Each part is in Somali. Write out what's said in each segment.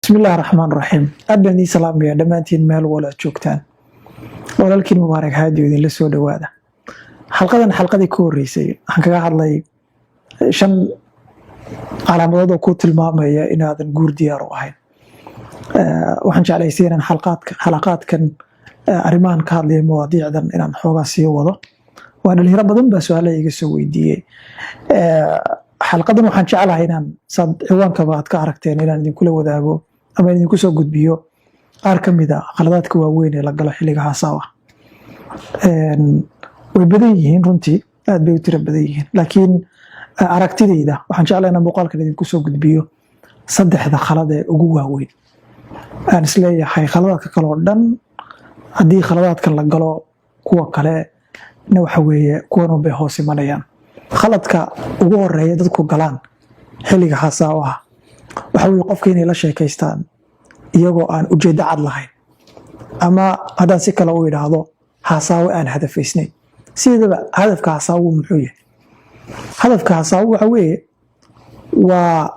بسم الله الرحمن الرحيم أبني سلام يا دمانتين مال ولا جوكتان ولكن مبارك هادي ودين لسو دوادا حلقة كوريسي حنكا hadlay shan calaamadood oo ku tilmaamaya inaadan guur diyaar u ahayn waxaan jeclaysiin in xalaqaadkan arrimahan ka hadlaya mawaadiicdan inaan xoogaa sii wado waa dhalinyaro badan baa su'aalo iga soo weydiiyey xalqadan waxaan jeclahay inaan saad ciwaankaba aad ka aragteen inaan idinkula wadaago ama idinku soo gudbiyo qaar ka mid a khaladaadka waaweyn ee la galo xilliga haasawa way badan yihiin runtii aad bay u tiro badan yihiin laakiin aragtidayda waxaan jeclahay inaan muuqaalkan idinku soo gudbiyo saddexda khalad ee ugu waaweyn aan isleeyahay khaladaadka kale oo dhan haddii khaladaadka la galo kuwa kale na waxa weeye kuwan unbay hoos imanayaan khaladka ugu horeeya dadku galaan xilliga haasawaha waxa weeye qofka inay la sheekaystaan iyagoo aan ujeeddo cad lahayn ama haddaan si kale u idhaahdo haasaawo aan hadafaysnayn sidaba hadafka haasaawo muxuu yahay hadafka haasaawo waxa weeye waa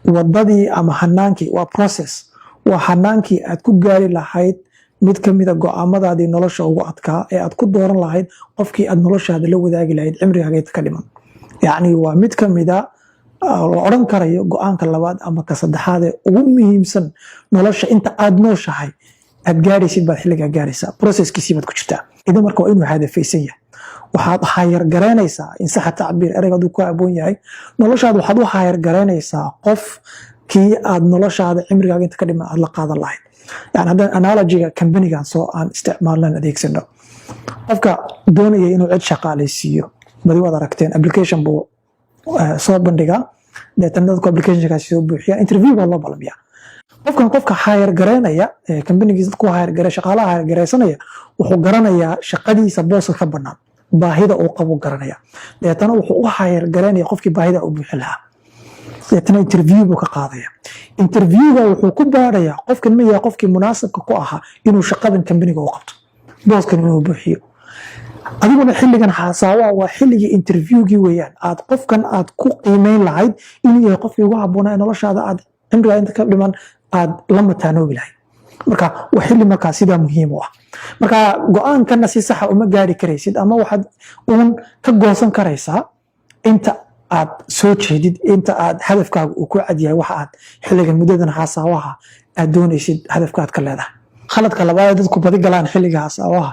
wadadii ama hanaankii waa process waa hanaankii aad ku gaari lahayd mid ka mida go'aamadaadii nolosha ugu adkaa ee aad ku dooran lahayd qofkii aad noloshaada la wadaagi lahayd cimrigaageed ka dhiman yacni waa mid ka mida la odhan karayo go'aanka labaad ama ka saddexaad ee ugu muhiimsan nolosha inta aad nooshahay aad gaaraysid baad xilligaa gaaraysaa processkiisii baad ku jirtaa idan marka waa inuu hadafaysan yahay waxaad hayar garaynaysaa in saxa tacbiir ereyga hadduu ku aboon yahay noloshaada waxaad u hayar garaynaysaa qof kii aad noloshaada cimrigaaga inta ka dhiman aad la qaadan lahayd yani haddaan analogiga kambanigan soo aan isticmaalnan adeegsano qofka doonaya inuu cid shaqaalaysiiyo badi waad aragteen application buu soo bandhigaa deetana dadku applicationkaasi soo buuxiya interview baa loo balamiyaa qofka hayar garaynaya kambanigiisa dadku hayar garay shaqaalaha hayar garaysanaya wuxuu garanayaa shaqadiisa booska ka bannaan baahida uu qabo garanaya deetana wuxuu u hayar garaynaya qofkii baahida uu buuxi lahaa deetana interview buu ka qaadaya interviewga wuxuu ku baarayaa qofkan ma yahay qofkii munaasabka ku ahaa inuu shaqadan kambaniga u qabto booskan inuu buuxiyo adiguna xilligan haasaawaha waa xilligii interviewgii weeyaan aad qofkan aad ku qiimeyn lahayd inuu yahay qofkii ugu habboonaa noloshaada aad cimrigaa inta ka dhiman aad la mataanoobi lahayd marka waa xilli markaa sidaa muhiim u ah marka go-aankana si saxa uma gaari karaysid ama waxaad uun ka goosan karaysaa inta aad soo jeedid inta aad hadafkaaga uu ku cadyahay waxa aad xilligan muddadan haasaawaha aad doonaysid hadafkaad ka leedahay khaladka labaad dadku badi galaan xilliga haasaawaha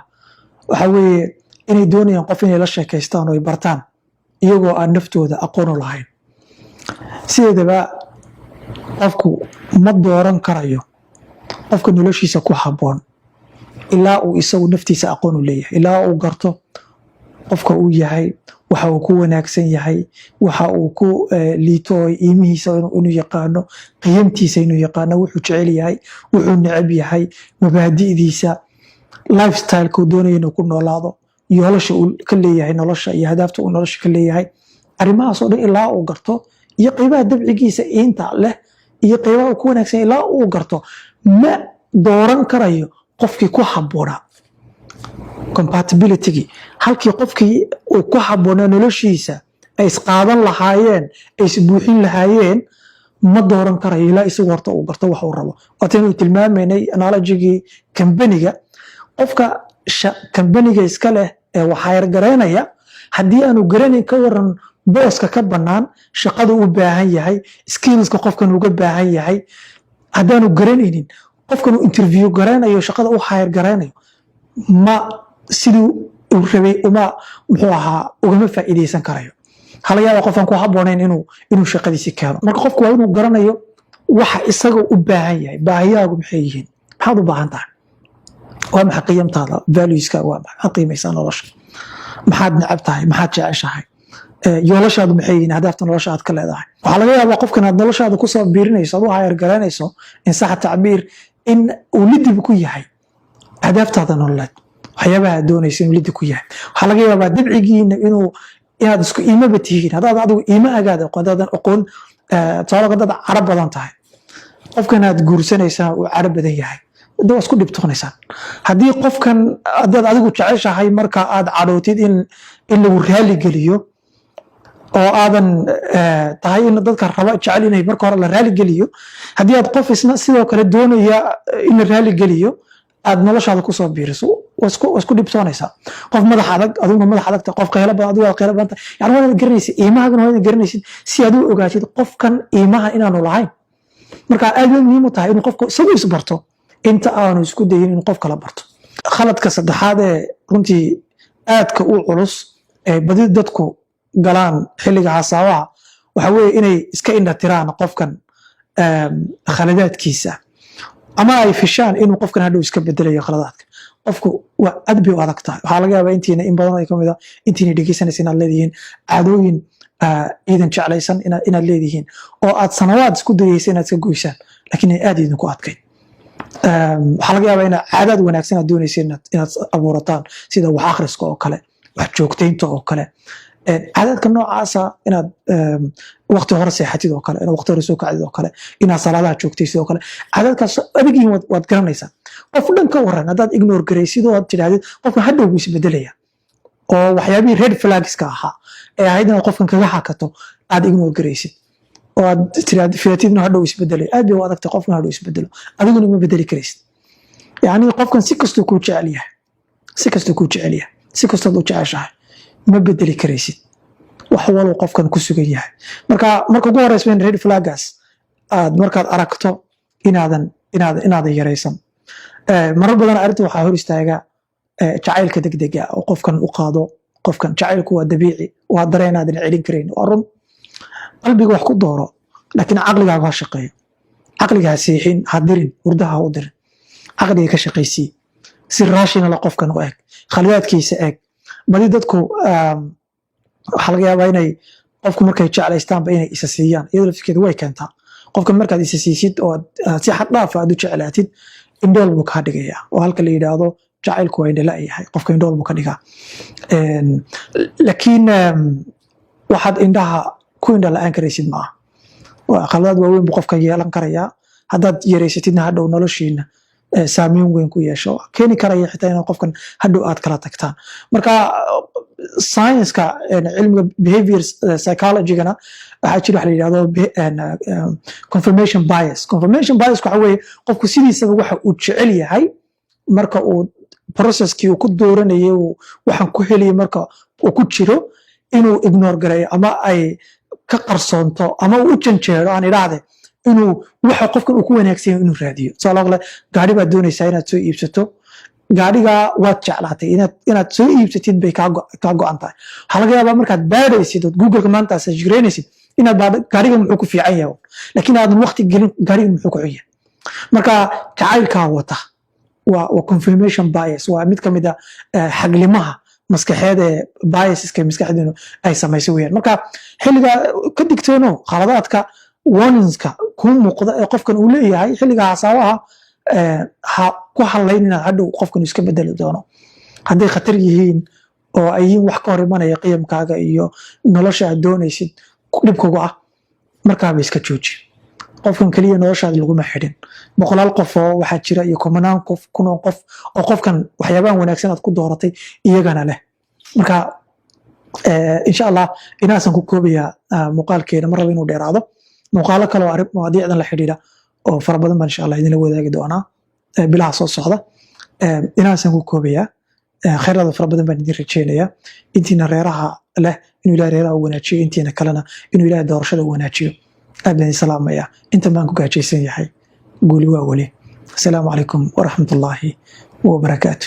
waxa weeye inay doonayaan qof inay la sheekaystaan oo ay bartaan iyagoo aan naftooda aqoon u lahayn sideedaba qofku ma dooran karayo qofka noloshiisa ku habboon ilaa uu isagu naftiisa aqoon u leeyahay ilaa uu garto qofka uu yahay waxa uu ku wanaagsan yahay waxa uu ku liito iimihiisa inuu yaqaano qiyamtiisa inuu yaqaano wuxuu jecel yahay wuxuu necab yahay mabaadi'diisa lifestyle-ka uu doonaya inuu ku noolaado yoolasha uu ka leeyahay nolosha iyo hadaafta uu nolosha ka leeyahay arrimahaasoo dhan ilaa uu garto iyo qaybaha dabcigiisa inta leh iyo qaybaha uu ku wanaagsan ilaa uu garto ma dooran karayo qofkii ku habboonaa compatibilitygii halkii qofkii uu ku habboonaa noloshiisa ay isqaadan lahaayeen ay isbuuxin lahaayeen ma dooran karayo ilaa isagu horta uu garto wax uu rabo waataynu tilmaamaynay analogigii kambaniga qofka kambaniga iska leh ee waxayar garaynaya haddii aanu garanayn ka waran booska ka bannaan shaqada u baahan yahay skillska qofkan uga baahan yahay haddaanu garanaynin qofkan uu interview garaynayo shaqada u hayar garaynayo ma sidii uu rabay muxuu ahaa ugama faa'iidaysan karayo hala yaaba qofaan ku habboonayn inuu shaqadiisi keeno marka qofku waa inuu garanayo waxa isaga u baahan yahay baahiyaagu maxay yihiin maxaad u baahan tahay waa maxay qiyamtaada valueskaaga waa maxaad qiimaysaa nolosha maxaad necab tahay maxaad jeceshahay yoolashaadu maxay yihiin hadaafta nolosha aad ka leedahay waxaa laga yaabaa qofkan aad noloshaada kusoo biirinayso aad u hayar garaynayso in saxa tacbiir in uu lidib ku yahay hadaaftaada nololeed waxyaabaha aad doonayso inuu lidib ku yahay waxaa laga yaabaa dabcigiina inaad isku iimaba tihiin haddaad adigu iima agaad hadaadan aqoon tusaale haddaad caro badan tahay qofkan aad guursanaysaa uu caro badan yahay waa isku dhibtoonaysaan haddii qofkan haddaad adigu jeceshahay marka aad cadhootid in lagu raali geliyo oo aadan tahay in dadka raba jecel inay marka hore la raali geliyo haddii aad qof isna sidoo kale doonaya in la raali geliyo aad noloshaada kusoo biiriso waa isku dhibtoonaysaa qof madax adag adiguna madax adagta qof qaylo badan adigu aad qaylo badanta yani waad garanaysid iimahagana waad garanaysid si aad u ogaatid qofkan iimaha inaanu lahayn marka aad way muhiim u tahay in qofku isagu isbarto inta aanu isku dayin in qof kala barto khaladka saddexaad ee runtii aadka u culus ee badi dadku galaan xilliga xasaabaha waxa weeye inay iska indhatiraan qofkan khaladaadkiisa ama ay fishaan inuu qofkan hadhow iska bedelayo khaladaadka qofku waa aad bay u adag tahay waxaa laga yaabaa intiina in badan ay kamid a intiina dhegeysanaysa inaad leedihiin caadooyin iidan jeclaysan inaad leedihiin oo aad sanawaad isku dayeysa inaad iska goysaan laakiin ay aad idinku adkayd waxaa laga yaabaa inaad caadaad wanaagsan aad doonaysa inaad abuurataan sida wax akhriska oo kale wax joogtaynta oo kale caadaadka noocaasa inaad waqti hore seexatid oo kale inaad waqti hore soo kacdid oo kale inaad salaadaha joogtaysid oo kale caadaadkaas adigiin waad garanaysaa qof dhan ka waran haddaad ignore garaysid oo aad tidhaahdid qofkan hadhow buu isbedelaya oo waxyaabihii red flagska ahaa ee ahayd inaad qofkan kaga xakato aad ignore garaysid oo aad tidhahdid filatid inuu hadhow isbedelay aad bay u adagtay qofkan hadhow isbedelo adiguna ma bedeli karaysid yacni qofkan si kastuu kuu jecel yahay si kastuu kuu jecel yahay si kastood u jeceshahay ma bedeli karaysid wax walba qofkan ku sugan yahay marka ugu horeysa in red flagaas aad markaad aragto inaadan yaraysan marar badan arrinta waxaa hor istaaga jacaylka degdega oo qofkan u qaado qofkan jacaylku waa dabiici waa dareen aadan celin karayn waa run qalbiga wax ku dooro laakiin caqligaaga ha shaqeeyo caqliga ha siixin ha dirin hurdaha ha u dirin caqliga ka shaqaysii si raashinala qofkan u eg khaladaadkiisa eg badi dadku waxaa laga yaabaa inay qofku markay jeclaystaanba inay isa siiyaan iyadoo laftirkeeda way keentaa qofka markaad isa siisid oo si xad dhaafa aad u jeclaatid indhool buu kaa dhigayaa oo halka la yidhaahdo jacaylku waa indhala yahay qofka indhool buu ka dhigaa laakiin waxaad indhaha ku indha la-aan karaysid maaha khaladaad waaweyn buu qofka yeelan karayaa haddaad yaraysatidna hadhow noloshiina saameyn weyn ku yeesho keeni karaya xitaa inaad qofkan hadhow aad kala tagtaan marka science-ka cilmiga behavior psychologygana waxaa jira wax la yidhahdo confirmation bias waxa weeye qofku sidiisaba waxa uu jecel yahay marka uu processkii uu ku dooranayay waxaan ku heliyay marka uu ku jiro inuu ignore gareeyo ama ay ka qarsoonto ama uu u janjeero aan idhaahde inuu waxa qofkan uu ku wanaagsan yahay inuu raadiyo tusaale kale gaari baad doonaysaa inaad soo iibsato gaarigaa waad jeclaatay inaad soo iibsatid bay kaa go-an tahay waxaa laga yaabaa markaad baadhaysid ood googleka maanta sajgaraynaysid inaad gaarigan muxuu ku fiican yahay laakiin aadan waqti gelin gaarigan muxuu ku xun yahay marka jacaylkaa wata waa confirmation bias waa mid ka mid a xaglimaha maskaxeed ee biasaska maskaxdeenu ay samayso weyaan marka xilliga ka digtoono khaladaadka warningska kuu muuqda ee qofkan uu leeyahay xilliga xasaabaha ha ku hadlayn inaad hadhow qofkan iska bedeli doono hadday khatar yihiin oo ay yihiin wax ka hor imanaya qiyamkaaga iyo nolosha aad doonaysid dhibkuga ah markaaba iska jooji qofkan keliya noloshaada laguma xidhin boqolaal qof oo waxaa jira iyo kumanaan qof kunoo qof oo qofkan waxyaabahan wanaagsan aad ku dooratay iyagana leh marka insha allah inaasan ku koobayaa muuqaalkeena ma raba inuu dheeraado muuqaalo kale oo mawaadiicdan la xidhiidha oo fara badan baan insha allah idinla wadaagi doonaa bilaha soo socda inaasan ku koobayaa khayrada fara badan baan idin rajeynayaa intiina reeraha leh inuu ilahay reeraha u wanaajiyo intiina kalena inuu ilahay doorashada u wanaajiyo aad baan idin salaamayaa intan baan ku gaajaysan yahay guuli waa weli asalaamu calaykum waraxmat ullaahi wabarakaatu